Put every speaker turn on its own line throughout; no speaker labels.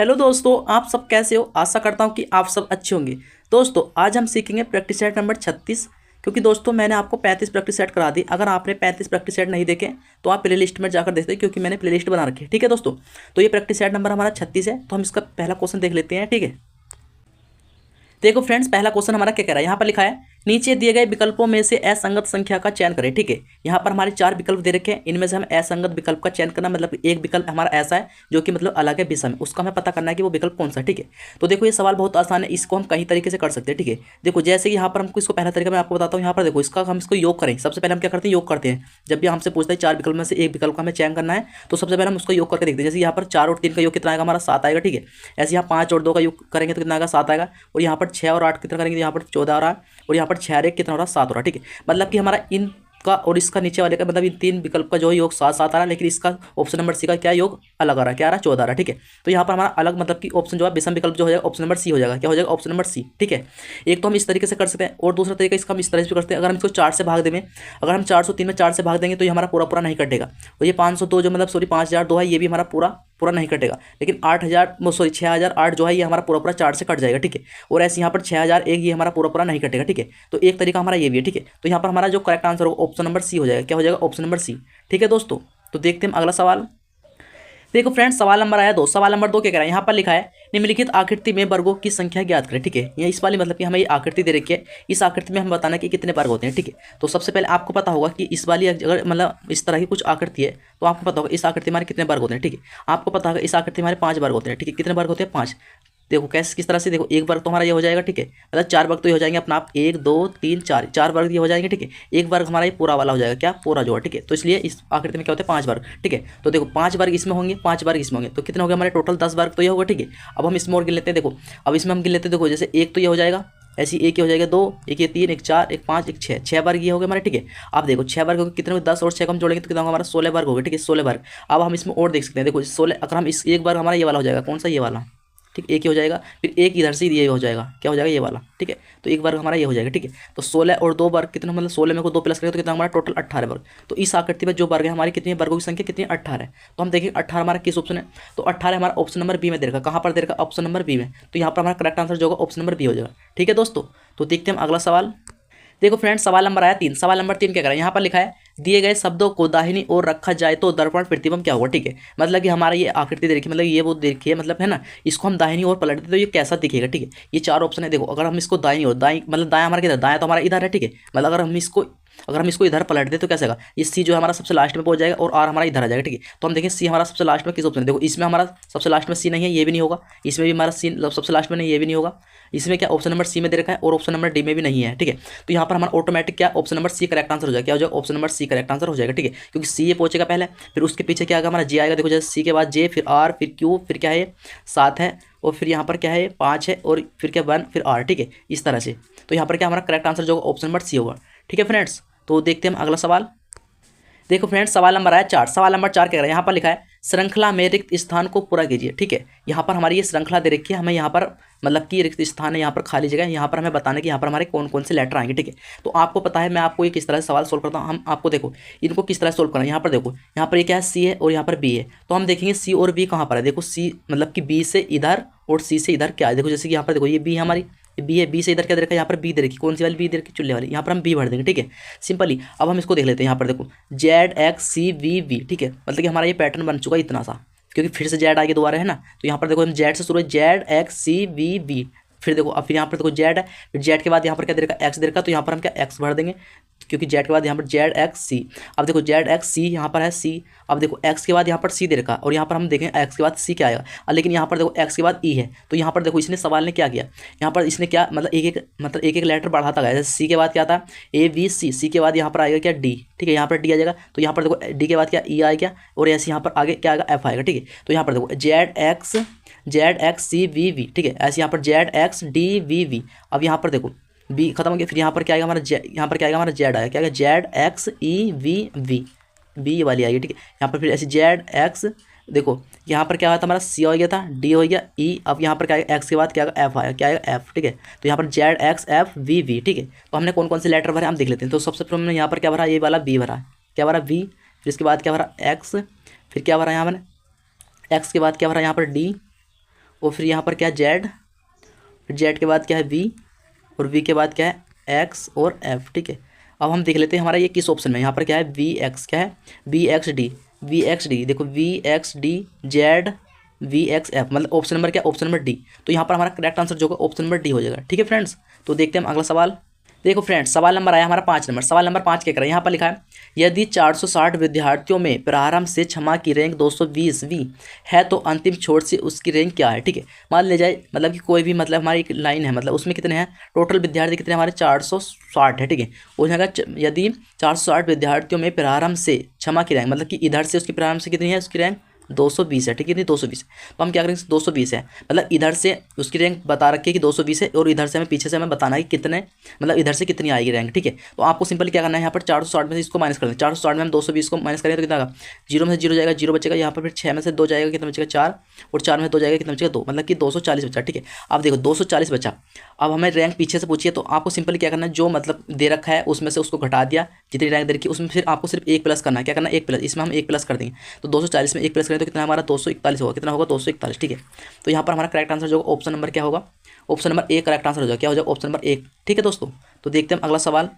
Hello दोस्तों, आप सब कैसे हो। आशा करता हूँ कि आप सब अच्छे होंगे। दोस्तों आज हम सीखेंगे प्रैक्टिस सेट नंबर 36। क्योंकि दोस्तों मैंने आपको 35 प्रैक्टिस सेट करा दी। अगर आपने 35 प्रैक्टिस सेट नहीं देखे तो आप प्ले लिस्ट में जाकर देखते हैं, क्योंकि मैंने प्ले लिस्ट बना रखी है। ठीक है दोस्तों, तो ये प्रैक्टिस सेट नंबर हमारा 36 है। तो हम इसका पहला क्वेश्चन देख लेते हैं। ठीक है, देखो फ्रेंड्स, पहला क्वेश्चन हमारा क्या कह रहा है। यहाँ पर लिखा है नीचे दिए गए विकल्पों में से असंगत संख्या का चयन करें। ठीक है, यहाँ पर हमारे 4 विकल्प दे रखे हैं। इनमें से हम असंगत विकल्प का चयन करना, मतलब एक विकल्प हमारा ऐसा है जो कि मतलब अलग है विषय में, उसका हमें पता करना है कि वो विकल्प कौन सा है। ठीक है, तो देखो ये सवाल बहुत आसान है, इसको हम कई तरीके से कर सकते हैं। ठीक है, देखो जैसे कि यहाँ पर हमको इसको पहला तरीका मैं आपको बताता हूँ। यहाँ पर देखो इसका हम इसको योग करें। सबसे पहले हम क्या करते हैं, योग करते हैं। जब भी हमसे पूछता है 4 विकल्प में से एक विकल्प का हमें चयन करना है, तो सबसे पहले हम उसको योग करके देखते हैं। जैसे यहाँ पर 4 और 3 का योग कितना आएगा, हमारा 7 आएगा। ठीक है, ऐसे यहाँ 5 और 2 का योग करेंगे तो कितना आएगा, 7 आएगा। और यहाँ पर 6 और 8 कितना करेंगे, यहाँ पर 14 आ रहा है। और यहाँ पर 6 और 1 कितना हो रहा है, 7 हो रहा है। ठीक है, मतलब कि हमारा इन का और इसका नीचे वाले का, मतलब इन 3 विकल्प का जो है योग 7 7 आ रहा है, लेकिन इसका ऑप्शन नंबर सी का क्या योग अलग आ रहा है, क्या आ रहा है, 14 आ रहा है। ठीक है, तो यहाँ पर हमारा अलग, मतलब कि ऑप्शन जो है विषम विकल्प जो हो जाएगा ऑप्शन नंबर सी हो जाएगा। क्या हो जाएगा, ऑप्शन नंबर सी। ठीक है, एक तो हम इस तरीके से कर सकते हैं, और दूसरा तरीका इसका हम इस तरह से करते हैं। अगर हम इसको 4 से भाग देंगे, अगर हम 403 में 4 से भाग देंगे तो ये हमारा पूरा पूरा नहीं कटेगा। और ये 502 जो मतलब सॉरी 5002 है, ये भी हमारा पूरा पूरा नहीं कटेगा। लेकिन 8000 सॉरी 6008 जो है ये हमारा पूरा पूरा 4 से कट जाएगा। ठीक है, और ऐसे यहाँ पर 6001 ये हमारा पूरा पूरा नहीं कटेगा। ठीक है, तो एक तरीका हमारा ये भी है। ठीक है, तो यहाँ पर हमारा जो करेक्ट आंसर होगा ऑप्शन नंबर सी हो जाएगा। क्या हो जाएगा, ऑप्शन नंबर सी। ठीक है दोस्तों, तो देखते हैं अगला सवाल। देखो फ्रेंड्स, सवाल नंबर आया 2। सवाल नंबर 2 क्या कह रहा है, यहाँ पर लिखा है निम्नलिखित आकृति में वर्गों की संख्या ज्ञात करें। ठीक है, ये इस वाली मतलब कि हमें ये आकृति दे रखी है, इस आकृति में हम बताना कि कितने वर्ग होते हैं। ठीक है, तो सबसे पहले आपको पता होगा कि इस वाली अगर मतलब इस तरह की कुछ आकृति है तो आपको पता होगा इस आकृति में हमारे कितने वर्ग होते हैं। ठीक है, आपको पता होगा इस आकृति में हमारे 5 वर्ग होते हैं। ठीक है, कितने वर्ग होते हैं, 5। देखो कैसे किस तरह से, देखो एक वर्ग तो हमारा ये हो जाएगा। ठीक है, मतलब 4 वर्ग तो ये हो जाएंगे अपना आप, 1 2 3 4 4 वर्ग ये हो जाएंगे। ठीक है, एक वर्ग हमारा ये पूरा वाला हो जाएगा, क्या पूरा जो है। ठीक है, तो इसलिए इस आकृति में क्या होते हैं, 5 वर्ग। ठीक है, तो देखो 5 वर्ग इसमें होंगे, 5 वर्ग इसमें होंगे, तो कितने हो गए हमारे टोटल 10 वर्ग तो ये होगा। ठीक है, अब हम इसमें और गिन लेते हैं। देखो अब इसमें हम गिन लेते हैं। देखो जैसे एक तो ये हो जाएगा, ऐसी एक ये हो जाएगा, 2 एक ये 3 एक 4 एक 5 एक 6 6 वर्ग ये हो गए हमारे। ठीक है, अब देखो 6 वर्ग हो गए, कितने 10 और 6 हम जोड़ेंगे तो कितना होगा हमारा 16 वर्ग हो गए। ठीक है, 16 वर्ग। अब हम इसमें और देख सकते हैं। देखो 16 अगर हम इस एक वर्ग हमारा ये वाला हो जाएगा, कौन सा, ये वाला। ठीक, एक ही हो जाएगा, फिर एक इधर से ये हो जाएगा, क्या हो जाएगा, ये वाला। ठीक है, तो एक वर्ग हमारा ये हो जाएगा। ठीक है, तो 16 और 2 वर्ग कितना, मतलब 16 में को 2 प्लस करेंगे तो कितना हमारा टोटल 18 वर्ग। तो इस आकृति में जो वर्ग है हमारी कितनी वर्गों की संख्या कितनी, 18 है। तो हम देखेंगे 18 हमारा किस ऑप्शन है, तो 18 हमारा ऑप्शन नंबर बी में दे रखा। कहाँ पर दे रखा, ऑप्शन नंबर बी में। तो यहाँ पर हमारा करेक्ट आंसर जो होगा ऑप्शन नंबर बी हो जाएगा। ठीक है दोस्तों, तो देखते हैं हम अगला सवाल। देखो फ्रेंड्स, सवाल नंबर आया 3। सवाल नंबर 3 क्या कर रहा है, यहाँ पर लिखा है दिए गए शब्दों को दाहिनी ओर रखा जाए तो दर्पण प्रतिबिंब क्या होगा। ठीक है, मतलब कि हमारा ये आकृति देखिए, मतलब ये वो देखिए, मतलब है ना, इसको हम दाहिनी ओर पलट दें तो ये कैसा दिखेगा। ठीक है, ये 4 ऑप्शन है। देखो अगर हम इसको दाहिनी ओर, दाई मतलब दाया हमारा किधर, दाया तो हमारा इधर है। ठीक है, मतलब अगर हम इसको इधर पलट दे तो कैसे होगा, ये सी जो है हमारा सबसे लास्ट में पहुंच जाएगा और आर हमारा इधर आ जाएगा। ठीक है, तो हम देखें सी हमारा सबसे लास्ट में किस ऑप्शन है। देखो इसमें हमारा सबसे लास्ट में सी नहीं है, ये भी नहीं होगा। इसमें भी हमारा सी सबसे लास्ट में नहीं, ये भी नहीं होगा। इसमें क्या ऑप्शन नंबर सी में दे रखा है और ऑप्शन नंबर डी में भी नहीं है। ठीक है, तो यहाँ पर हमारा ऑटोमेटिक क्या option number C correct answer हो जाएगा। क्या हो जाएगा, option number C correct answer हो जाएगा। ठीक है, क्योंकि सी ये पहुंचेगा पहले, फिर उसके पीछे क्या आएगा हमारा जे आएगा। देखो जैसे सी के बाद जे, फिर आर, फिर क्यू, फिर क्या है 7 है, और फिर यहाँ पर क्या है 5 है, और फिर क्या 1, फिर आर। ठीक है, इस तरह से। तो यहाँ पर क्या हमारा करेक्ट आंसर जो होगा ऑप्शन नंबर सी होगा। ठीक है फ्रेंड्स, तो देखते हैं हम अगला सवाल। देखो फ्रेंड्स, सवाल नंबर आया 4। सवाल नंबर 4 क्या है, यहाँ पर लिखा है श्रृंखला में रिक्त स्थान को पूरा कीजिए। ठीक है, यहाँ पर हमारी ये श्रृंखला दे रखी है, हमें यहाँ पर मतलब कि रिक्त स्थान है, यहाँ पर खाली जगह है, यहाँ पर हमें बताना कि यहाँ पर हमारे कौन कौन से लेटर आएंगे। ठीक है, तो आपको पता है मैं आपको ये किस तरह से सवाल सोल्व करता हूँ। हम आपको देखो इनको किस तरह सोल्व करना है। यहाँ पर देखो, यहाँ पर ये क्या है, सी है और यहाँ पर बी है। तो हम देखेंगे सी और बी कहाँ पर है। देखो सी मतलब कि बी से इधर और सी से इधर क्या है। देखो जैसे कि यहाँ पर देखो ये बी है हमारी, बी है, बी से इधर क्या दे रखा है, यहाँ पर बी दे रखी, कौन सी वाली बी दे रखी, चुल्ले वाली। यहाँ पर हम बी भर देंगे। ठीक है, सिंपली। अब हम इसको देख लेते हैं। यहाँ पर देखो Z X C V V. ठीक है, मतलब कि हमारा ये पैटर्न बन चुका है इतना सा, क्योंकि फिर से जेड आगे दोबारा है ना। तो यहाँ पर देखो हम जेड से शुरू है, Z X C V V. फिर देखो अब फिर यहाँ पर देखो जेड है, फिर जेड के बाद यहाँ पर क्या दे रखा, एक्स दे रखा। तो यहाँ पर हम क्या एक्स भर देंगे, क्योंकि जेड के बाद यहाँ पर जेड एक्स सी। अब देखो जेड एक्स सी यहाँ पर है सी। अब देखो एक्स के बाद यहाँ पर सी दे रखा, और यहाँ पर हम देखें एक्स के बाद सी क्या आएगा। लेकिन यहाँ पर देखो एक्स के बाद ई है। तो यहाँ पर देखो इसने सवाल ने क्या किया, यहाँ पर इसने क्या मतलब एक एक लेटर बढ़ाता गया। जैसे सी के बाद क्या था, ए बी सी। सी के बाद यहाँ पर आएगा क्या, डी। ठीक है, यहाँ पर डी आ जाएगा। तो यहाँ पर देखो डी के बाद क्या, ई आएगा, और ऐसे यहाँ पर आगे क्या आएगा, एफ आएगा। ठीक है, तो यहाँ पर देखो Z X C V V. ठीक है, ऐसे यहाँ पर Z X D V V. अब यहाँ पर देखो बी खत्म हो गया, फिर यहाँ पर क्या आएगा हमारा यहाँ पर क्या आएगा हमारा जेड आएगा, क्या आएगा, Z X E V V, B वाली आएगी। ठीक है, यहाँ पर फिर ऐसे जेड एक्स, देखो यहाँ पर क्या हुआ था हमारा सी हो गया था, डी हो गया ई। अब यहाँ पर क्या आएगा, एक्स के बाद क्या आएगा, एफ आएगा, क्या आएगा, एफ। ठीक है, तो यहाँ पर Z X F V V. ठीक है, तो हमने कौन कौन से लेटर भरे हम देख लेते हैं। तो सबसे पहले हमने यहाँ पर क्या भरा, ये वाला बी भरा, क्या भरा बी। फिर इसके बाद क्या भरा एक्स, फिर क्या भरा यहाँ मैंने एक्स के बाद क्या भरा यहाँ पर डी, और फिर यहाँ पर क्या है जेड, फिर जेड के बाद क्या है वी, और वी के बाद क्या है एक्स और एफ, ठीक है। अब हम देख लेते हैं हमारा ये किस ऑप्शन में, यहाँ पर क्या है वी एक्स, क्या है V X D, V X D, देखो V X D Z V X F, मतलब ऑप्शन नंबर क्या, ऑप्शन नंबर डी। तो यहाँ पर हमारा करेक्ट आंसर जो होगा ऑप्शन नंबर डी हो जाएगा, ठीक है फ्रेंड्स। तो देखते हैं हम अगला सवाल। देखो फ्रेंड्स सवाल नंबर आया हमारा 5 नंबर। सवाल नंबर 5 क्या कर रहा है, यहाँ पर लिखा है यदि 460 विद्यार्थियों में प्रारंभ से क्षमा की रैंक 220वीं है तो अंतिम छोर से उसकी रैंक क्या है, ठीक है। मान ले जाए मतलब कि कोई भी मतलब हमारी एक लाइन है, मतलब उसमें कितने हैं टोटल विद्यार्थी, कितने हमारे 460 है, ठीक है। और यहाँ का यदि 460 विद्यार्थियों में प्रारंभ से क्षमा की रैंक, मतलब कि इधर से उसकी प्रारंभ से कितनी है उसकी रैंक 220 है, ठीक है, 220। तो हम क्या करेंगे 220 है, मतलब इधर से उसकी रैंक बता रखी है कि 220 है, और इधर से हमें पीछे से हमें बताना है कि कितने, मतलब इधर से कितनी आएगी रैंक, ठीक है। तो आपको सिंपल क्या करना है, यहाँ पर 460 में से इसको माइनस कर दें, 460 में हम 220 को माइनस करें तो कितना आएगा, जीरो में से जीरो जाएगा, जीरो बचेगा, यहाँ पर फिर 6 में से 2 जाएगा, कितना बचेगा 4, और 4 में से 2 जाएगा, कितना बचेगा 2, मतलब कि 240 बचा, ठीक है। अब देखो 240 बचा, अब हमें रैंक पीछे से पूछिए, तो आपको सिंपल क्या करना है, जो मतलब दे रखा है उसमें से उसको घटा दिया, जितनी रैंक दे रखी है उसमें फिर आपको सिर्फ एक प्लस करना है, क्या करना है एक प्लस, इसमें हम एक प्लस कर देंगे। तो 240 में एक प्लस करें तो कितना हमारा 241 होगा, कितना होगा 241, ठीक है। तो यहाँ पर हमारा करेक्ट आंसर जो होगा ऑप्शन नंबर क्या होगा, option number A correct answer हो जाएगा, क्या हो जाएगा ऑप्शन नंबर 1, ठीक है दोस्तों। तो देखते हैं अगला सवाल।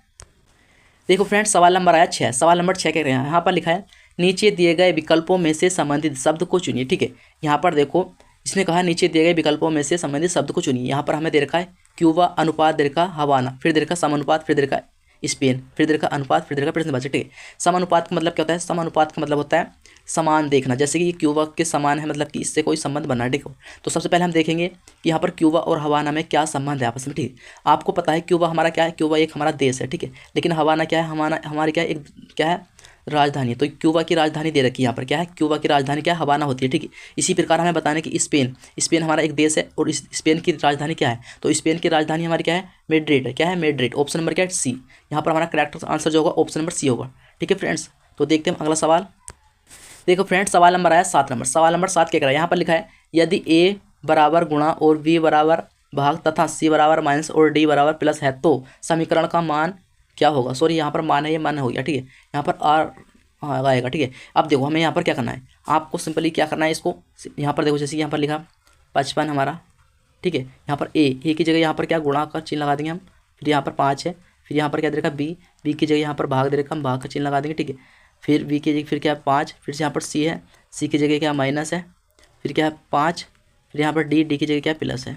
देखो फ्रेंड्स सवाल नंबर आया 6। सवाल नंबर 6 कह रहे हैं, यहाँ पर लिखा है नीचे दिए गए विकल्पों में से संबंधित शब्द को चुनिए, ठीक है। यहाँ पर देखो इसमें कहा नीचे दिए गए विकल्पों में से संबंधित शब्द को चुनिए। यहाँ पर हमें दे रखा है क्यूबा, अनुपात दे रखा हवाना, फिर दे रखा समानुपात, फिर दे रखा स्पेन, फिर दे रखा अनुपात, फिर दे रखा प्रश्नवाचक, ठीक है। समानुपात का मतलब क्या होता है, समानुपात का मतलब होता है समान देखना, जैसे कि ये क्यूबा के समान है, मतलब कि इससे कोई संबंध बना है, ठीक है। तो सबसे पहले हम देखेंगे कि यहाँ पर क्यूबा और हवाना में क्या संबंध है आपस में, ठीक है। आपको पता है क्यूबा हमारा क्या है, क्यूबा एक हमारा देश है, ठीक है। लेकिन हवाना क्या है, हमारी क्या है, एक क्या है राजधानी है। तो क्यूबा की राजधानी दे रखी है यहाँ पर, क्या है क्यूबा की राजधानी क्या है हवाना होती है, ठीक है। इसी प्रकार हमें बताना है कि स्पेन हमारा एक देश है, और इस स्पेन की राजधानी क्या है, तो स्पेन की राजधानी हमारी क्या है मैड्रिड है, क्या है मैड्रिड, ऑप्शन नंबर क्या है सी। यहाँ पर हमारा करेक्ट आंसर जो होगा ऑप्शन नंबर सी होगा, ठीक है फ्रेंड्स। तो देखते हैं अगला सवाल। देखो फ्रेंड्स सवाल नंबर आया 7 नंबर। सवाल नंबर 7 क्या कह रहा है, यहाँ पर लिखा है यदि ए बराबर गुणा और बी बराबर भाग तथा सी बराबर माइनस और डी बराबर प्लस है तो समीकरण का मान क्या होगा। सॉरी यहाँ पर मान है, ये मान हो गया, ठीक है। यहाँ पर आर आएगा, ठीक है। अब देखो हमें यहाँ पर क्या करना है, आपको सिंपली क्या करना है, इसको यहाँ पर देखो जैसे यहाँ पर लिखा 55 हमारा, ठीक है। यहाँ पर ए की जगह यहाँ पर क्या गुणा का चिन्ह लगा देंगे हम, फिर यहाँ पर 5 है, फिर यहाँ पर क्या दे रखा बी की जगह यहाँ पर भाग दे रखा हम भाग का चिन्ह लगा देंगे, ठीक है। फिर बी की जगह फिर क्या 5, फिर से यहाँ पर सी है, सी की जगह क्या माइनस है, फिर क्या है 5, फिर यहाँ पर डी की जगह क्या प्लस है,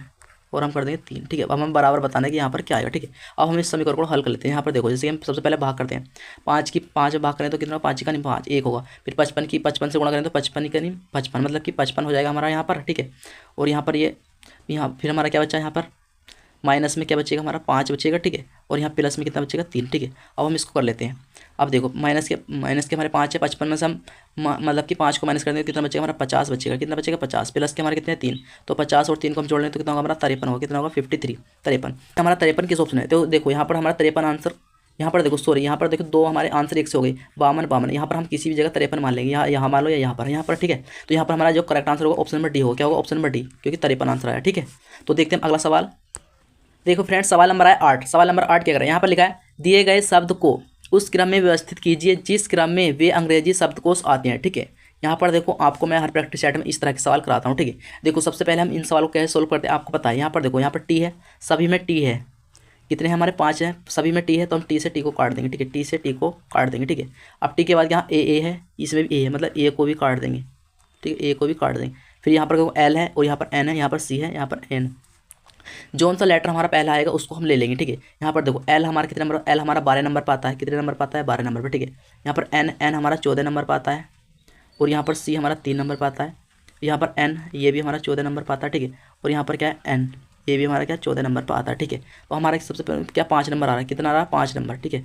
और हम कर देंगे 3, ठीक है। अब हम बराबर बताना है कि यहाँ पर क्या आएगा, ठीक है। अब हम इस समीकरण को हल कर लेते हैं। यहाँ पर देखो जैसे हम सबसे पहले भाग करते हैं, 5 की 5 भाग करें तो कितना 5 का नहीं 5 1 होगा, फिर 55 से गुणा करें तो 55 का नहीं 55, मतलब कि 55 हो जाएगा हमारा यहाँ पर, ठीक है। और यहाँ पर यहाँ फिर हमारा क्या बचा यहाँ पर माइनस में क्या बचेगा हमारा 5 बचेगा, ठीक है। और यहाँ प्लस में कितना बचेगा 3, ठीक है। अब हम इसको कर लेते हैं। अब देखो माइनस के हमारे 5 है, 55 में से हम मतलब कि 5 को माइनस कर देंगे कितना बचेगा हमारा 50 बचेगा, कितना बचेगा 50, प्लस के हमारे कितने 3, तो 50 और 3 को हम जोड़ लें तो कितना होगा हमारा 53 होगा, कितना होगा 53 53। हमारा 53 किस ऑप्शन है, तो देखो यहाँ पर हमारा 53 आंसर, यहाँ पर देखो सॉरी यहाँ पर देखो 2 हमारे आंसर एक से हो गई 52 यहाँ पर हम किसी भी जगह 53 मान लेंगे, यहाँ मान लो या यहाँ पर, ठीक है। तो यहाँ पर हमारा जो करेक्ट आंसर होगा ऑप्शन नंबर डी होगा, क्या होगा ऑप्शन नंबर डी, क्योंकि 53 आंसर आया, ठीक है। तो देखते हैं अगला सवाल। देखो फ्रेंड्स सवाल नंबर है 8। सवाल नंबर 8 क्या कर रहा है, यहाँ पर लिखा है दिए गए शब्द को उस क्रम में व्यवस्थित कीजिए जिस क्रम में वे अंग्रेजी शब्दकोश आते हैं, ठीक है। यहाँ पर देखो आपको मैं हर प्रैक्टिस सेट में इस तरह के सवाल कराता हूँ, ठीक है। देखो सबसे पहले हम इन सवालों को कैसे सोल्व करते हैं आपको पता है। यहाँ पर देखो यहाँ पर टी है, सभी में टी है, कितने हमारे 5 हैं, सभी में टी है, तो हम टी से टी को काट देंगे, ठीक है। टी से टी को काट देंगे, ठीक है। अब टी के बाद यहाँ ए है, इसमें भी ए है, मतलब ए को भी काट देंगे, ठीक है, ए को भी काट देंगे। फिर यहाँ पर एल है, और यहाँ पर एन है, यहाँ पर सी है, यहाँ पर एन। जोन सा लेटर हमारा पहला आएगा उसको हम ले लेंगे, ठीक है। यहाँ पर देखो एल हमारा कितने नंबर, एल हमारा 12 नंबर पर आता है, कितने नंबर पर आता है 12 नंबर पर, ठीक है। यहाँ पर एन हमारा 14 नंबर पर आता है, और यहाँ पर सी हमारा 3 नंबर पर आता है, यहाँ पर एन ये भी हमारा 14 नंबर पर आता है, ठीक है। और यहाँ पर क्या है एन ये भी हमारा क्या 14 नंबर पर आता है, ठीक है। तो हमारा सबसे पहले क्या 5 नंबर आ रहा है, कितना आ रहा है 5 नंबर, ठीक है,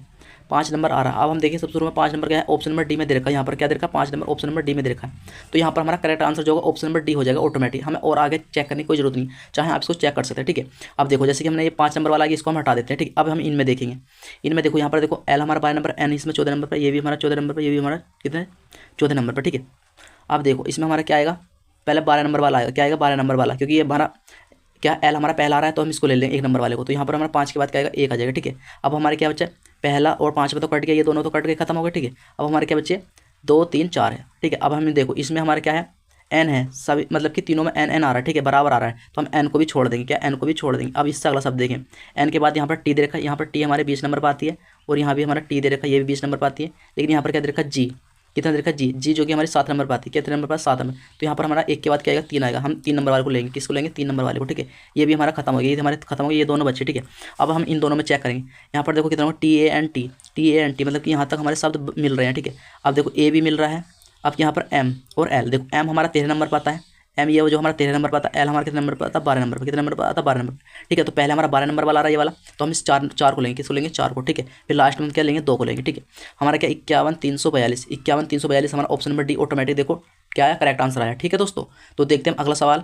5 नंबर आ रहा है। अब हम देखें सबसे शुरू में 5 नंबर क्या है, ऑप्शन नंबर डी में दे रखा है, यहाँ पर क्या दे रखा है 5 नंबर, ऑप्शन नंबर डी में दे रखा है। तो यहाँ पर हमारा करेक्ट आंसर जो होगा ऑप्शन नंबर डी हो जाएगा ऑटोमेटिक, हमें और आगे चेक करने की कोई जरूरत नहीं, चाहे आप इसको चेक कर सकते हैं, ठीक है। अब देखो जैसे कि हमने ये 5 नंबर वाला इसको हम हटा देते हैं, ठीक है। अब हम इनमें देखेंगे, इनमें देखो यहाँ पर देखो एल हमारा 12 नंबर, एन इसमें 14 नंबर पर, ये भी हमारा 14 नंबर पर, ये भी हमारा कितने 14 नंबर पर, ठीक है। अब देखो इसमें हमारा क्या आएगा, पहले 12 नंबर वाला आएगा, क्या आएगा 12 नंबर वाला, क्योंकि ये हमारा क्या एल हमारा पहला आ रहा है, तो हम इसको ले लेंगे 1 नंबर वाले को। तो यहाँ पर हमारा 5 के बाद क्या आएगा 1 आ जाएगा, ठीक है। अब हमारे क्या बच्चे पहला और 5 में तो कट गया, ये दोनों तो कट के खत्म हो गए, ठीक है। अब हमारे क्या बच्चे 2 3 4 है, ठीक है। अब हमें देखो इसमें हमारे क्या है एन है सभी, मतलब कि तीनों में एन एन आ रहा है, ठीक है, बराबर आ रहा है, तो हम एन को भी छोड़ देंगे, क्या एन को भी छोड़ देंगे। अब इससे अगला शब्द देखें, एन के बाद यहाँ पर टी दे रखा है, यहाँ पर टी हमारे 20 नंबर पर आती है, और यहाँ भी हमारा टी दे रखा है, ये भी 20 नंबर पर आती है, लेकिन यहाँ पर क्या दे रखा है जी, कितना दे रखा है जी, जी जो कि हमारे 7 नंबर पर आती है, कितने नंबर पर 7 नंबर, तो यहाँ पर हमारा एक के बाद क्या आएगा 3 आएगा, हम 3 नंबर वाले को लेंगे, किसको लेंगे 3 नंबर वाले को, ठीक है। ये भी हमारा खत्म हो गया, ये हमारे खत्म हो गया, ये दोनों बच्चे, ठीक है। अब हम इन दोनों में चेक करेंगे, यहाँ पर देखो कितना होगा T A N T, T A N T, मतलब कि यहाँ तक हमारे शब्द मिल रहे हैं, ठीक है। अब देखो ए भी मिल रहा है, अब यहाँ पर एम और एल, देखो एम हमारा 13 नंबर पर आता है, एम ये जो हमारा 13 नंबर पर आता है, एल हमारा कितने नंबर पर आता है 12 नंबर पर, कितने नंबर पर आता है 12 नंबर, ठीक है। तो पहले हमारा 12 नंबर वाला आ रहा है ये वाला, तो हम इस चार को लेंगे, किसको लेंगे 4 को, ठीक है। फिर लास्ट में क्या लेंगे 2 को लेंगे, ठीक है। हमारा क्या 51 342 हमारा ऑप्शन नंबर डी ऑटोमेटिक देखो क्या है करेक्ट आंसर आया, ठीक है दोस्तों। तो देखते हैं अगला सवाल।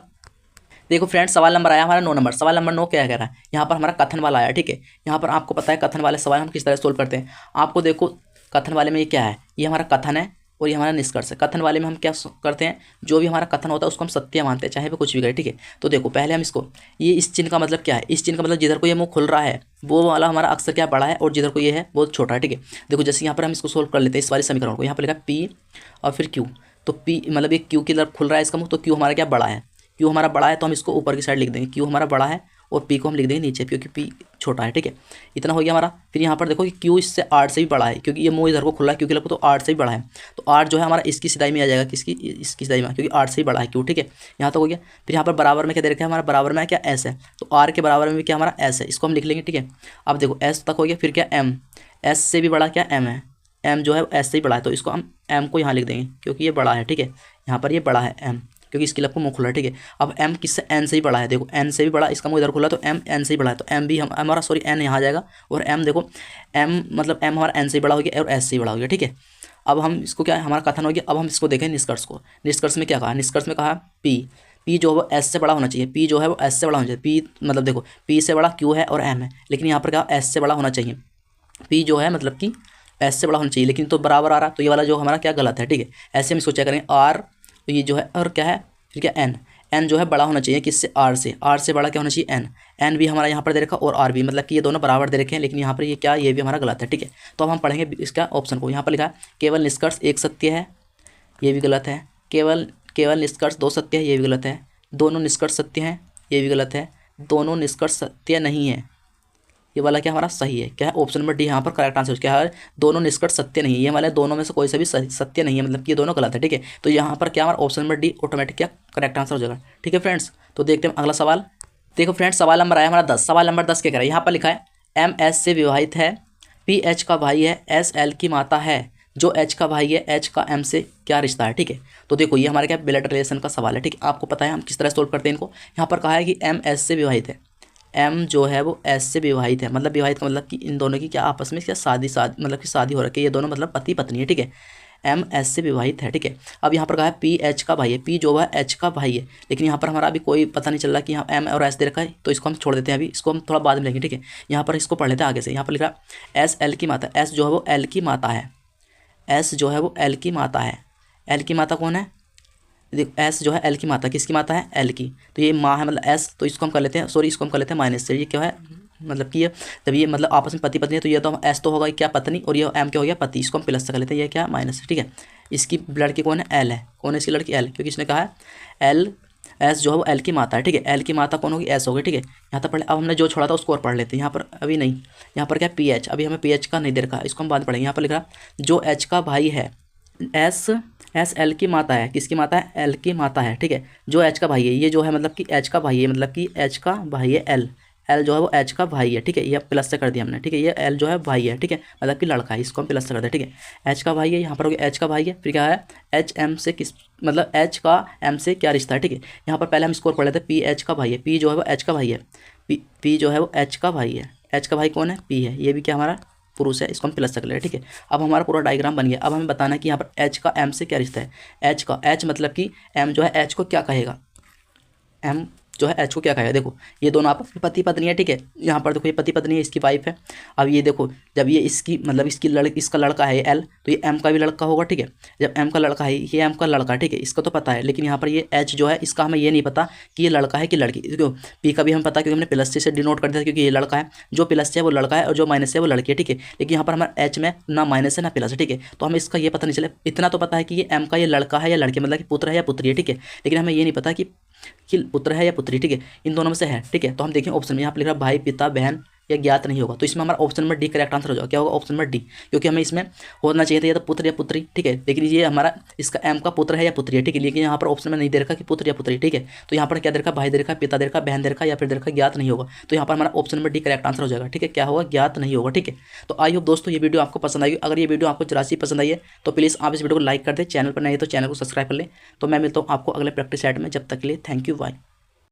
देखो फ्रेंड्स सवाल नंबर आया हमारा 9 नंबर, सवाल नंबर 9 क्या कह रहा है, यहाँ पर हमारा कथन वाला आया, ठीक है। यहाँ पर आपको पता है कथन वाले सवाल हम किस तरह सोल्व करते हैं, आपको देखो कथन वाले में ये क्या है, ये हमारा कथन है और ये हमारा निष्कर्ष है। कथन वाले में हम क्या करते हैं, जो भी हमारा कथन होता है उसको हम सत्य मानते हैं, चाहे वो कुछ भी करे, ठीक है। तो देखो पहले हम इसको, ये इस चिन्ह का मतलब क्या है, इस चिन्ह का मतलब जिधर को ये मुंह खुल रहा है वो वाला हमारा अक्सर क्या बड़ा है, और जिधर को ये है वो छोटा है, ठीक है। देखो जैसे यहाँ पर हम इसको सोल्व कर लेते हैं इस वाले समीकरण को, यहाँ पर लिखा पी और फिर क्यू, तो पी मतलब ये क्यू की तरफ खुल रहा है इसका मुंह, तो क्यू हमारा क्या बड़ा है, क्यू हमारा बड़ा है, तो हम इसको ऊपर की साइड लिख देंगे, क्यू हमारा बड़ा है और पी को हम लिख देंगे नीचे क्योंकि पी छोटा है, ठीक है। इतना हो गया हमारा। फिर यहाँ पर देखो कि क्यू इससे 8 से भी बड़ा है, क्योंकि ये मुंह इधर को खुला है क्योंकि लगभग तो 8 से भी बड़ा है, तो 8 जो है हमारा इसकी सिदाई में आ जाएगा, किसकी इसकी सिदाई में, क्योंकि 8 से भी बड़ा है क्यू, ठीक है। यहाँ तक हो गया। फिर यहाँ पर बराबर में क्या दे रखा है, हमारा बराबर में क्या एस है, तो आर के बराबर में भी क्या हमारा एस है, इसको हम लिख लेंगे, ठीक है। अब देखो एस तक हो गया, फिर क्या एम, एस से भी बड़ा क्या एम है, एम जो है एस से ही बड़ा है, तो इसको हम एम को यहाँ लिख देंगे क्योंकि ये बड़ा है, ठीक है। यहाँ पर ये बड़ा है एम, क्योंकि इसकी लब को मुंह खुला है, ठीक है। अब m किससे n से ही बड़ा है, देखो n से भी बड़ा, इसका मुंह इधर खुला, तो m n से ही बड़ा है, तो m भी हमारा सॉरी n यहाँ आ जाएगा, और m देखो m मतलब m हमारा n से ही बड़ा हो गया और s से ही बड़ा हो गया, ठीक है। अब हम इसको क्या है हमारा कथन हो गया। अब हम इसको देखें निष्कर्ष को, निष्कर्ष में क्या कहा, निष्कर्ष में कहा p जो है वो s से बड़ा होना चाहिए, p जो है वो s से बड़ा होना चाहिए, p मतलब देखो p से बड़ा q है और m है, लेकिन यहाँ पर क्या s से बड़ा होना चाहिए, p जो है मतलब कि s से बड़ा होना चाहिए, लेकिन तो बराबर आ रहा, तो ये वाला जो हमारा क्या गलत है, ठीक है। ऐसे हम इसको चेक करेंगे r, तो ये जो है और क्या है फिर क्या n, n जो है बड़ा होना चाहिए किससे r से बड़ा क्या होना चाहिए n, n भी हमारा यहाँ पर दे रखा और r भी, मतलब कि ये दोनों बराबर दे रखे हैं, लेकिन यहाँ पर ये क्या ये भी हमारा गलत है, ठीक है। तो अब हम पढ़ेंगे इसका ऑप्शन को, यहाँ पर लिखा है केवल निष्कर्ष एक सत्य है, ये भी गलत है, केवल निष्कर्ष 2 सत्य है, ये भी गलत है, दोनों निष्कर्ष सत्य हैं, ये भी गलत है, दोनों निष्कर्ष सत्य नहीं है, ये वाला क्या हमारा सही है, क्या है ऑप्शन नंबर डी यहाँ पर करेक्ट आंसर क्या है, दोनों निष्कर्ष सत्य नहीं है, ये वाले दोनों में से कोई सा भी सत्य नहीं है, मतलब कि ये दोनों गलत है, ठीक है। तो यहाँ पर क्या हमारा ऑप्शन नंबर डी ऑटोमेटिक क्या करेक्ट आंसर हो जाएगा, ठीक है फ्रेंड्स। तो देखते हैं अगला सवाल। देखो फ्रेंड्स सवाल नंबर आया हमारा 10, सवाल नंबर 10 क्या कह रहा है, यहाँ पर लिखा है एम एस से विवाहित है, पी एच का भाई है, एस एल की माता है, जो एच का भाई है एच का एम से क्या रिश्ता है, ठीक है। तो देखो ये हमारे क्या ब्लड रिलेशन का सवाल है, ठीक है। आपको पता है हम किस तरह सोल्व करते हैं इनको। यहाँ पर कहा है कि एम एस से विवाहित है, एम जो है वो एस से विवाहित है, मतलब विवाहित का मतलब कि इन दोनों की क्या आपस में क्या शादी मतलब कि शादी हो रखी है, ये दोनों मतलब पति पत्नी है, ठीक है। एम एस से विवाहित है, ठीक है। अब यहाँ पर कहा है पी एच का भाई है, पी जो है एच का भाई है, लेकिन यहाँ पर हमारा अभी कोई पता नहीं चल रहा कि यहाँ एम और एस दे रखा है, तो इसको हम छोड़ देते हैं, अभी इसको हम थोड़ा बाद में लेंगे, ठीक है। यहाँ पर इसको पढ़ लेते हैं आगे से। यहाँ पर लिखा एस एल की माता, एस जो है वो एल की माता है, एस जो है वो एल की माता है, एल की माता कौन है, देखो एस जो है एल की माता, किसकी माता है एल की, तो ये माँ है मतलब एस, तो इसको हम कर लेते हैं सॉरी इसको हम कर लेते हैं माइनस से, ये क्या है मतलब कि ये जब ये मतलब आपस में पति पत्नी है, तो ये तो एस तो होगा क्या पत्नी, और ये एम क्या हो गया पति, इसको हम प्लस से कर लेते हैं, ये क्या माइनस से, ठीक है। इसकी लड़की कौन है एल है, कौन है इसकी लड़की एल, क्योंकि इसने कहा है एल एस जो है वो एल की माता है, ठीक है। एल की माता कौन होगी एस होगी, ठीक है। यहाँ तक पढ़े। अब हमने जो छोड़ा था उसको और पढ़ लेते हैं, यहाँ पर अभी नहीं, यहाँ पर क्या पी एच, अभी हमें पी एच का नहीं दे रखा, इसको हम बाद पढ़ेंगे। यहाँ पर लिख रहा जो एच का भाई है, एस एल की माता है, किसकी माता है एल की माता है, ठीक है। जो एच का भाई है, ये जो है मतलब कि एच का भाई है, मतलब कि एच का भाई है एल, एल जो है वो एच का भाई है, ठीक है। ये प्लस से कर दिया हमने, ठीक है। ये एल जो है भाई है, ठीक है, मतलब कि लड़का है, इसको हम प्लस से कर दें, ठीक है। एच का भाई है, यहाँ पर हो गया एच का भाई है, फिर क्या है एच एम से किस मतलब एच का एम से क्या रिश्ता है, ठीक है। यहाँ पर पहले हम स्कोर पढ़ लेते हैं, पी एच का भाई है, पी जो है वो एच का भाई है, पी जो है वो एच का भाई है, एच का भाई कौन है पी है, ये भी क्या हमारा पुरुष है, इसको हम प्लस कर ले, ठीक है। अब हमारा पूरा डायग्राम बन गया। अब हमें बताना है कि यहाँ पर एच का एम से क्या रिश्ता है, एच का एच मतलब कि एम जो है एच को क्या कहेगा, एम जो है एच को क्या कहेगा। देखो ये दोनों आपस में पति पत्नी है, ठीक है। यहाँ पर देखो ये पति पत्नी है, इसकी वाइफ है। अब ये देखो जब ये इसकी मतलब इसका लड़का है एल, तो ये एम का भी लड़का होगा, ठीक है। जब एम का लड़का है, ये एम का लड़का है, ठीक है, इसका तो पता है। लेकिन यहाँ पर ये एच जो है इसका हमें ये नहीं पता कि ये लड़का है कि लड़की। देखो पी का भी हम पता क्योंकि हमने प्लस से डिनोट कर दिया, क्योंकि ये लड़का है, जो प्लस है वो लड़का है और जो माइनस है वो लड़की है, ठीक है। लेकिन यहाँ पर हमारा एच में ना माइनस है ना प्लस है, ठीक है। तो हमें इसका ये पता नहीं चले, इतना तो पता है कि ये एम का ये लड़का है या लड़की, मतलब कि पुत्र है या पुत्री है, ठीक है। लेकिन हमें ये नहीं पता कि पुत्र है या पुत्री, ठीक है। इन दोनों में से है, ठीक है। तो हम देखें ऑप्शन में यहाँ पर लिख रहा है भाई, पिता, बहन या ज्ञात नहीं होगा। तो इसमें हमारा option number D correct answer हो जाएगा। क्या होगा? ऑप्शन नंबर डी, क्योंकि हमें इसमें होना चाहिए था या तो पुत्र या पुत्री, ठीक है। लेकिन ये हमारा इसका एम का पुत्र है या पुत्री है, ठीक है। लेकिन यहाँ पर ऑप्शन में नहीं दे रखा कि पुत्र या पुत्री, ठीक है। तो यहाँ पर क्या दे रखा? भाई दे रखा, पिता दे रखा, बहन दे रखा या फिर दे रखा ज्ञात नहीं होगा। तो यहाँ पर हमारा option number D correct answer हो जाएगा, ठीक है। क्या होगा? ज्ञात नहीं होगा, ठीक है। तो आई होप दोस्तों ये वीडियो आपको पसंद आई। अगर ये वीडियो आपको जरा सी पसंद आई है तो प्लीज़ आप इस वीडियो को लाइक कर दे, चैनल पर नहीं है तो चैनल को सब्सक्राइब कर ले। तो मैं मिलता हूँ आपको अगले प्रैक्टिस सेट में, जब तक के लिए थैंक यू, बाय।